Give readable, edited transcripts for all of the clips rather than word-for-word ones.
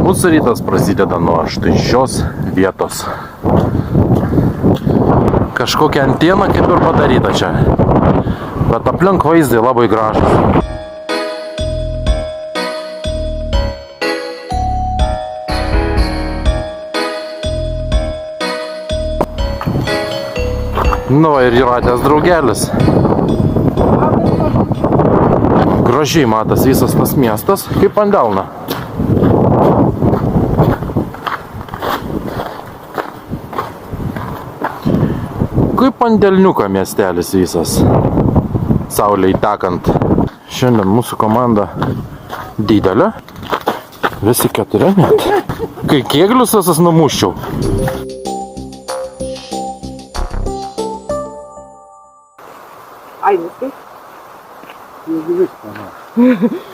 Mūsų rytas prasideda nuo štai šios vietos. Kažkokia antena kaip ir padaryta čia, bet aplink vaizdai labai gražus. Nu ir Jūratės draugelis. Gražiai matas visas tas miestas, kaip ant delno. Kaip ant delniuko miestelis visas, saulei tekant. Šiandien mūsų komanda didelė, visi 4 net. Kai kėglius visas numuščiau.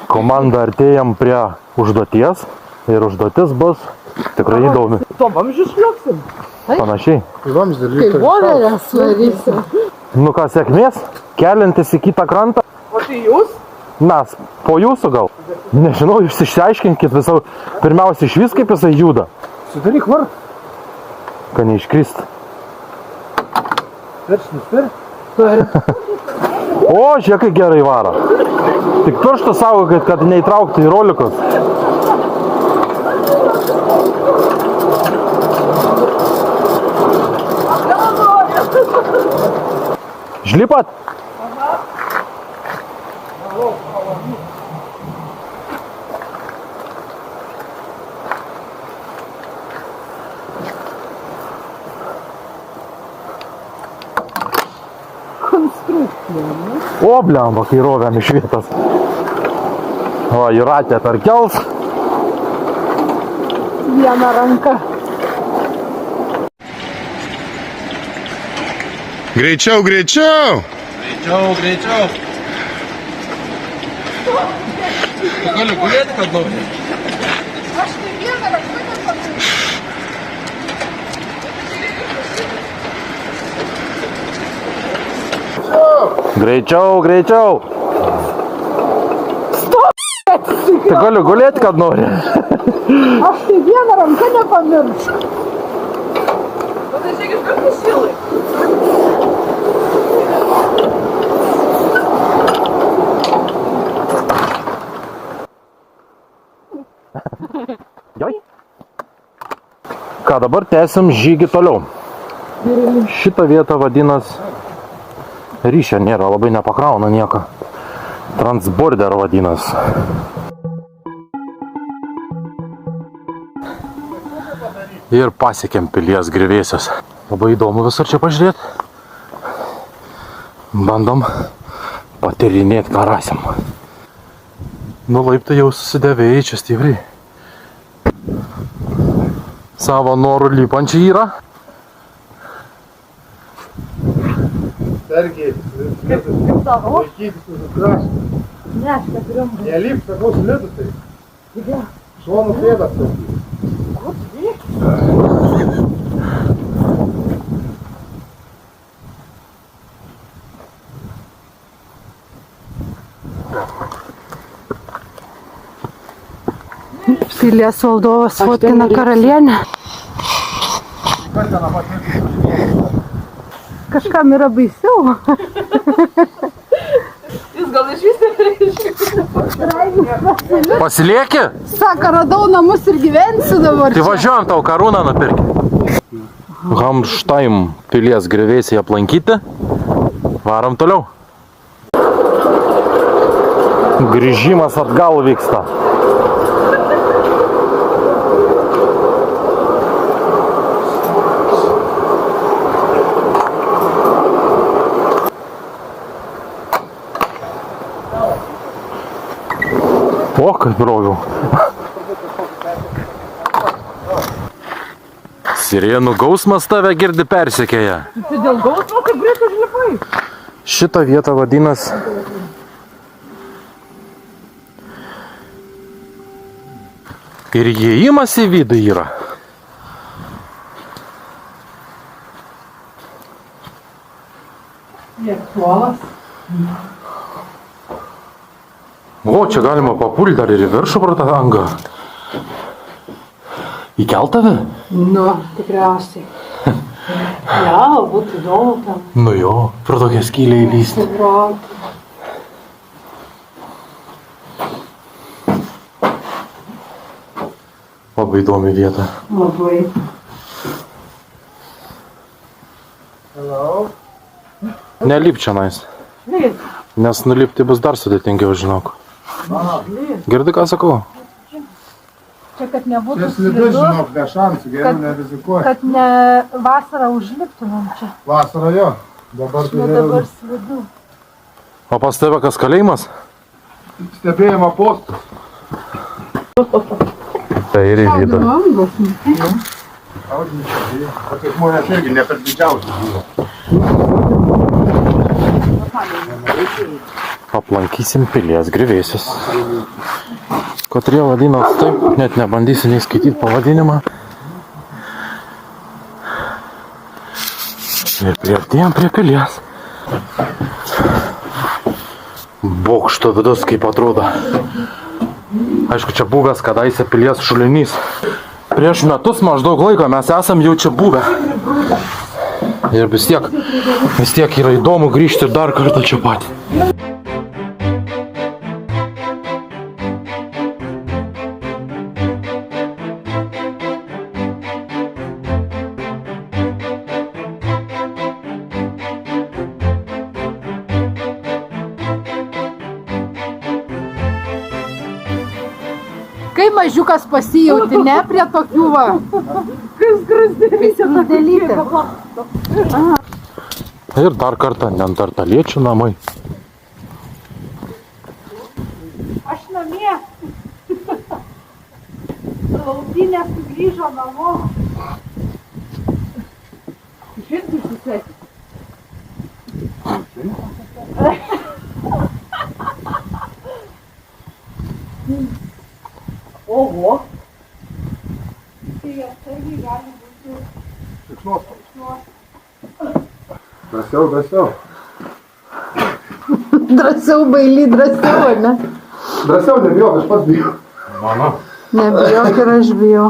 Komanda artėjam prie užduoties ir užduotis bus tikrai įdomi. To vamzdžius šlioksim? Panašiai. Kai voverės varysim. Nu ką, sėkmės, keliantis į kitą krantą. O tai jūs? Mes, po jūsų gal. Nežinau, jūs išsiaiškinkit visą, pirmiausia išvis kaip jisai juda. Sudaryk vartą. Kad neiškrist. Peršnis per? O, žiūrėk, kaip gerai varo. Tik pirštų saugokit, kad neįtrauktų į rolikus. Žlipat? O, blemba, kai rovėm iš vietos. O, Jūratė perkels. Viena ranka. Greičiau, greičiau! Greičiau. Tu gali gulėti, kad nori? Aš tai vieną ranką nepamėgau. Greičiau. Stop! Tu gali gulėti, kad nori? Aš tai vieną ranką nepamiršau. Panašiai kažkas nusilai. Joi. Ką, dabar tęsim žygį toliau. Šitą vietą vadinas, ryšio nėra, labai nepakrauna nieko. Transborder vadinas. Ir pasiekėm pilies griuvėsius. Labai įdomu visur čia pažiūrėti. Bandom patyrinėti, ką rasim. Nu, laiptai jau susidėvėjai čia stipriai. Savo norų lipančiai yra. Sergiai, kaip tavo? Laikytis už kraštą. Ne, aš neturim. Nelip, sakau, slidu tai. Gidė. Šonų pėdas saukyti. Ko tu veikia? Pilies valdovas fotkina karalienę. Kažkam yra baisiau. Jis gal iš vis nereiškia. Pasilieki? Sako, radau namus ir gyvensiu dabar. Tai važiuojam tau karūną nupirkti. Hamštaim pilies griuvėsiai aplankyti. Varom toliau. Grįžimas atgal vyksta. O, kaip roviau. Sirenų gausmas tave girdi persekėja. Tai dėl gausmo, kaip greitai užlipai? Šitą vietą vadinas ir įėjimas į vidų yra. Lėktuolas. O, čia galima papulti dar ir į viršų pro tą angą. Įkelt tave? Nu, tikriausiai. Ja, būtų įdomu tam. Nu jo, pro tokią skylę įlysti. Labai įdomi vieta. Labai. Hello. Nelip čia nais. Lip. Nes nulipti bus dar sudėtingiau, žinok. Girdi, ką sakau? Čia, kad nebūtų Čia slidu, žinok, be šansų, geriau nerizikuoji. kad ne vasarą užliptumėm čia. Vasarą jo. Dabar tai Dabar slidu. O pas tave kas kalėjimas? stebėjimo postus. Tai ir įvyda. Tokie žmonės irgi ne per didžiausius buvo. Aplankysim pilies grįvėsius. Kotrė vadinas taip, net nebandysiu nei skaityti pavadinimą. Ir priartėjom prie pilies. Bokšto vidus kaip atrodo. Aišku, čia buvęs kadaise pilies šulinys. Prieš metus maždaug laiko mes esam jau čia buvę. Ir vis tiek yra įdomu grįžti dar kartą čia pat. Kai mažiukas pasijauti, ne prie tokių va. Kas grasdėlytė. Ir dar kartą neandertaliečių namai. Aš namie. Laudinė sugrįžo namo. Širdį susėti. Oho. Tai atsargiai gali būti. Drąsiau. Drąsiau, baily, drąsiau, ne? Drąsiau, nebijok, aš pats bijau. Mano. Nebijok ir aš bijau.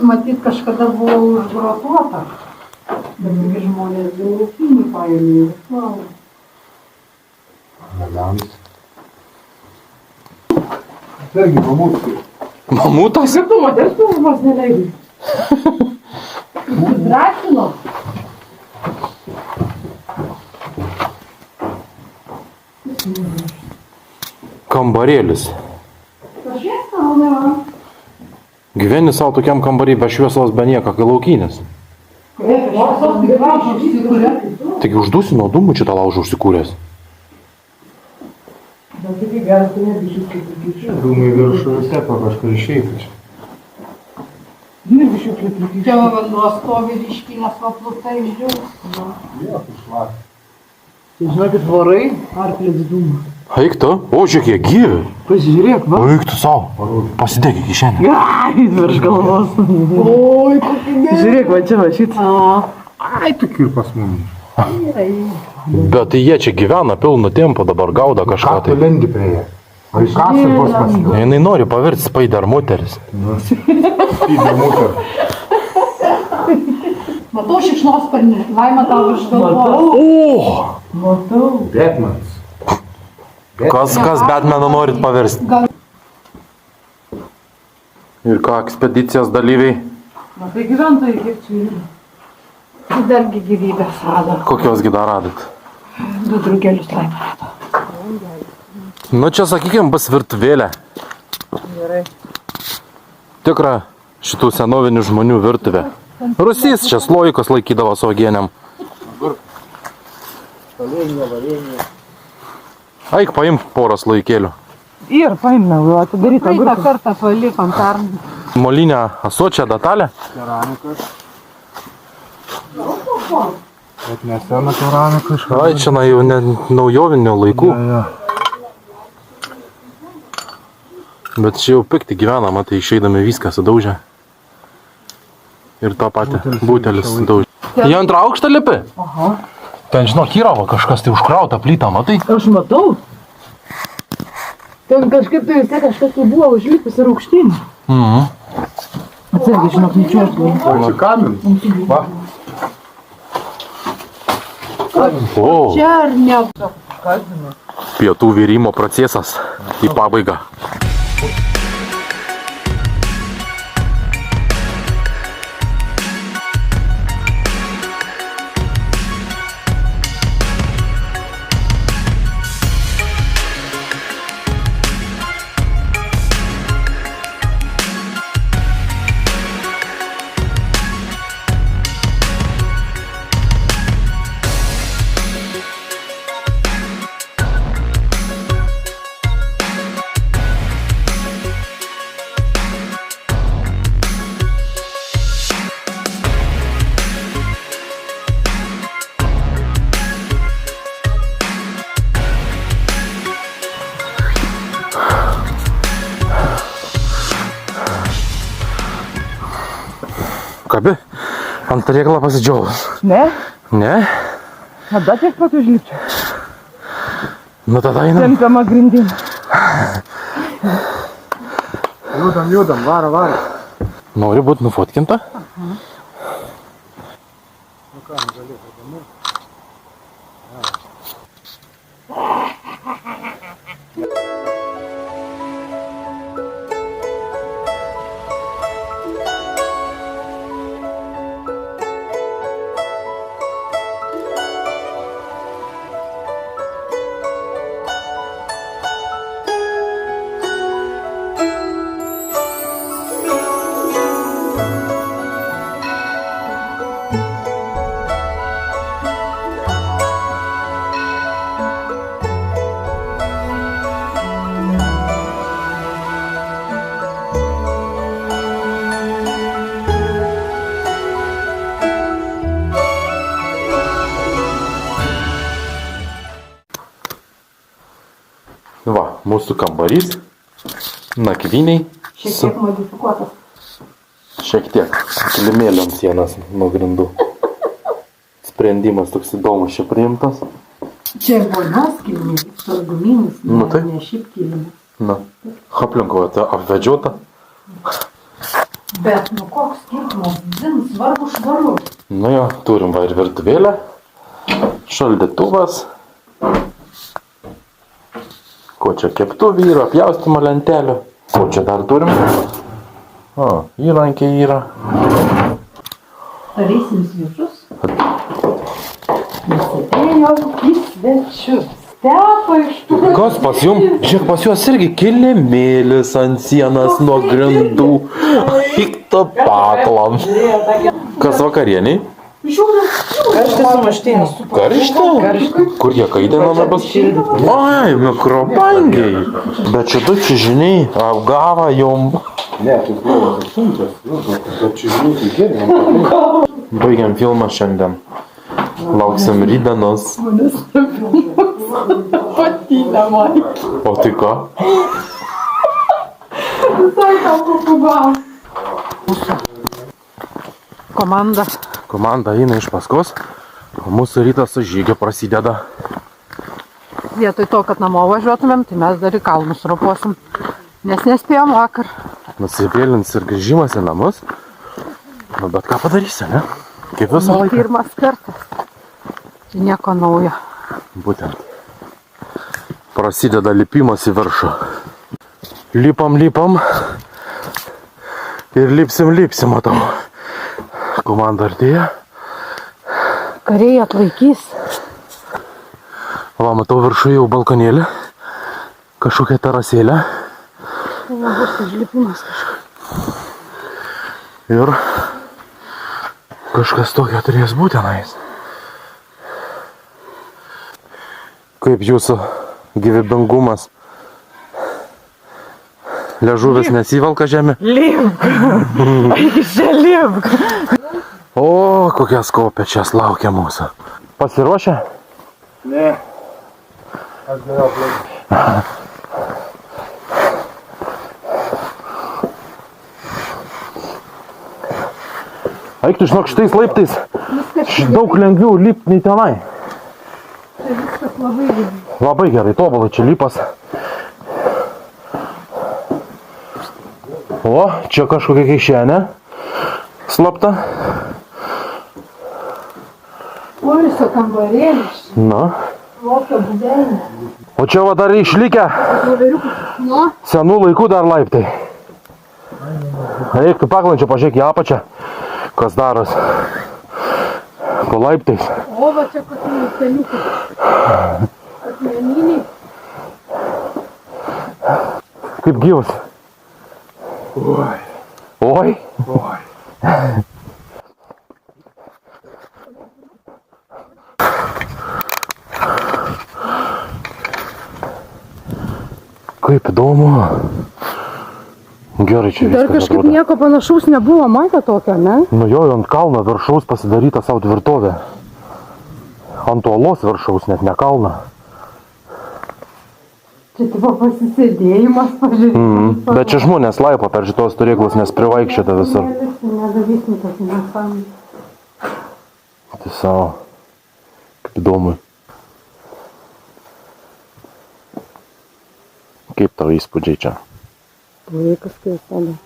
Matyt, kažkada buvo užgrotuota. Bet žmonės dėl laukinių paėmė ir valgo. Irgi mamutai. Mamutas? Kaip tu moters filmas neleidai? Drąsino. Kambarėlis. Pažiūrėk, ne? Gyveni savo tokiam kambarį be šviesos, be nieko, kai laukinis. Taigi uždusi nuo dūmų čia tą laužą užsikūręs. Dūmai viršų vis tiek kažkur išeitų. Čia vanduo stovi ryškinės papluta išdžiūs. Žinokit, vorai, arklės dūmą. Eik tu, o žiūrėk, jie gyvi. Pasižiūrėk, va. Eik tu savo, pasidėk iki šiandien. Ai, virš galvos. Oi, kokį gerą. Žiūrėk, va čia, va šitą. Ai, tik ir pas mumis. Bet tai jie čia gyvena pilnu tempu, dabar gauda kažką tai. lendi prie jie? Vaikas ir bus pasiūlė. Jinai nori pavirti Spider moteris. Spydė mūtė. Matau šikšnosparnį, laima tau iš galvos. O! Matau. Batmanas. Kas Batmaną norit pavirsti? Ir ką ekspedicijos dalyviai? Matai gyventojai, kiek čia yra. Dargi gyvybės rado. Kokios gi dar radat? 2 drugelius laima rado. Nu čia, sakykime, bus virtuvėlė. Gerai. Tikra šitų senovinių žmonių virtuvė. Rusys čia slojikos laikydavo savo gėniam. Eik, paimk porą slojikėlių. Ir paėmė, atidarytą Praeitą grupę. kartą palikom pernai. Molinę ąsočią detalę. Keramikas. Bet nesena keramikas. Ai, čia jau ne naujovinio laikų. Bet čia jau pikti gyvenama, tai išeidami viską sudaužę. Ir tą patį butelis dauž. Į antrą aukštą lipi? Aha. Ten, žinok, yra va kažkas tai užkrauta plyta, matai? Aš matau. Ten kažkaip tai vis tiek kažkas tai buvo užlipęs ir aukštyn. Atsargiai, žinok, nečiuoš gali. Čia kamin. Va. O, Čia ar ne? Kalbinu. pietų virimo procesas į pabaigą. Kabi, ant rėklą pasidžiaus. Ne? Ne? Tada tiek pat užlipčiau. Nu tada einam. Tempiama grindin. Judam, varo. Nori būt nufotkinta? Va, mūsų kambarys, nakviniai, Šiek tiek modifikuotas. šiek tiek kilimėlio ant sienas nuo grindų. Sprendimas toks įdomus čia priimtas. Čia ir vonios kilimas, sarguminis, Nu tai. ne šiaip kilimas. Na, aplinkoje tai apvedžiota. Bet nu koks skirtumas, dzin, svarbu švaru. Nu jo, turim va ir virtuvėlę, šaldytuvas. Ko čia keptuvė yra, pjaustymo lentelė. Ko čia dar turim? O, įrankiai yra. Ar eisim svečius? Mes atėjom į svečius. Stepa iš tų. Kas pas jum? Žiūrėk, pas juos irgi kilimėlis ant sienas nuo grindų. Ikto paklam. Kas vakarieniai? Karštis sumuštinis. Karštė? Kur jie kaidinami bus? Ai, mikrobangiai. Bet čia tu čia žiniai, apgava jum. Ne, tu buvo sunkios. Bet čia žiūrėk, geriau. Baigiam filmą šiandien. Lauksim rytdienos. Patynę man. O tai ką? Visai tau papugau. Komanda. Komanda eina iš paskos, o mūsų rytas su žygio prasideda. Vietoj to, kad namo važiuotumėm, tai mes dar į kalnus roposim. Nes nespėjom vakar. Nusivėlins ir grįžimas į namus. Nu, bet ką padarysi, ne? Kaip visą laiką. Pirmas kartas. Tai nieko naujo. Būtent. Prasideda lipimas į viršų. Lipam. Ir lipsim, matau. Komanda artėja. Kariai atlaikys. Va, matau viršų jau balkonėlį. Kažkokia terasėlė. Tai nebus užlipimas kažkas. Ir kažkas tokio turės būti tenais. Kaip jūsų gyvybingumas? Liežuvis nesivelka žemė? Lipk. Eik čia lipk. O, kokias kopečias laukia mūsų. Pasiruošę? Ne. Aš geriau aplaik. Eik tu, žinok, šitais laiptais Viskas daug lengviau lipti nei tenai. čia viskas labai gerai. Labai gerai, tobulai čia lipas. O, čia kažkokia kišenė. Slapta. Poilsio kambarėlis, Na. lokio buveinė. O čia va dar išlikę Nu, senų laikų dar laiptai. Eik tu paklančia, pažiūrėk į apačią, kas daros. Po laiptais. o va čia kokie laipteliukai. Akmeniniai. Kaip gyvas. Oi, Oi. oi. Kaip įdomu. Gerai čia Dar viskas kažkaip atrodo. nieko panašaus nebuvo, matė tokio, ne? Nu jo, ant kalno viršaus pasidaryta savo tvirtovė. Ant uolos viršaus, net ne kalną. Čia tipo pasisėdėjimas, pažiūrėjau. Bet čia žmonės laipo per šitos turėklus, nes privaikščiota visur. Nedarysim tokį nesąmonę. Tai savo. Kaip įdomu. Kaip tavo įspūdžiai čia? Vaikas kaip tada.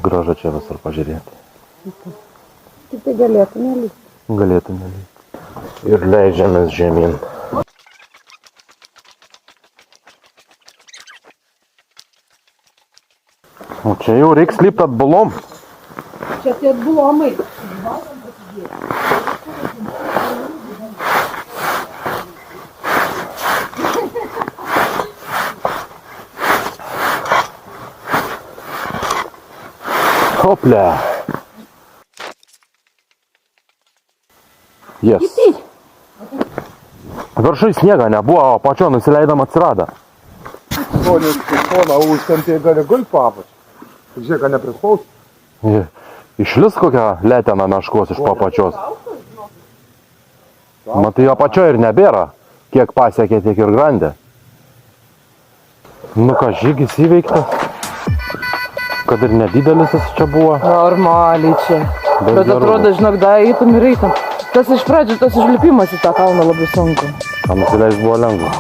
Gražu čia visur pažiūrėti. Tik tai galėtume lįsti. Galėtume lįsti. Ir leidžiamės žemyn. O čia jau reiks lipti atbulom. Čia tie atbulomai. Hopля. Yes. Viršai sniega nebuvo, o pačio nusileidam atsirado. Šona užtempė gali gult papač. Žiūrėk, kad neprispaus. Išlis kokią leteną meškos iš papačios. Matai, apačioje ir nebėra. Kiek pasiekė, tiek ir grandė. Nu ką, žygis įveiktas. Kad ir nedidelis jis čia buvo. Normaliai čia. Bet gerų. atrodo, žinok, da eitum ir eitum. Tas iš pradžių, tas užlipimas į tą kalną labai sunku. Ką nusileis buvo lengva.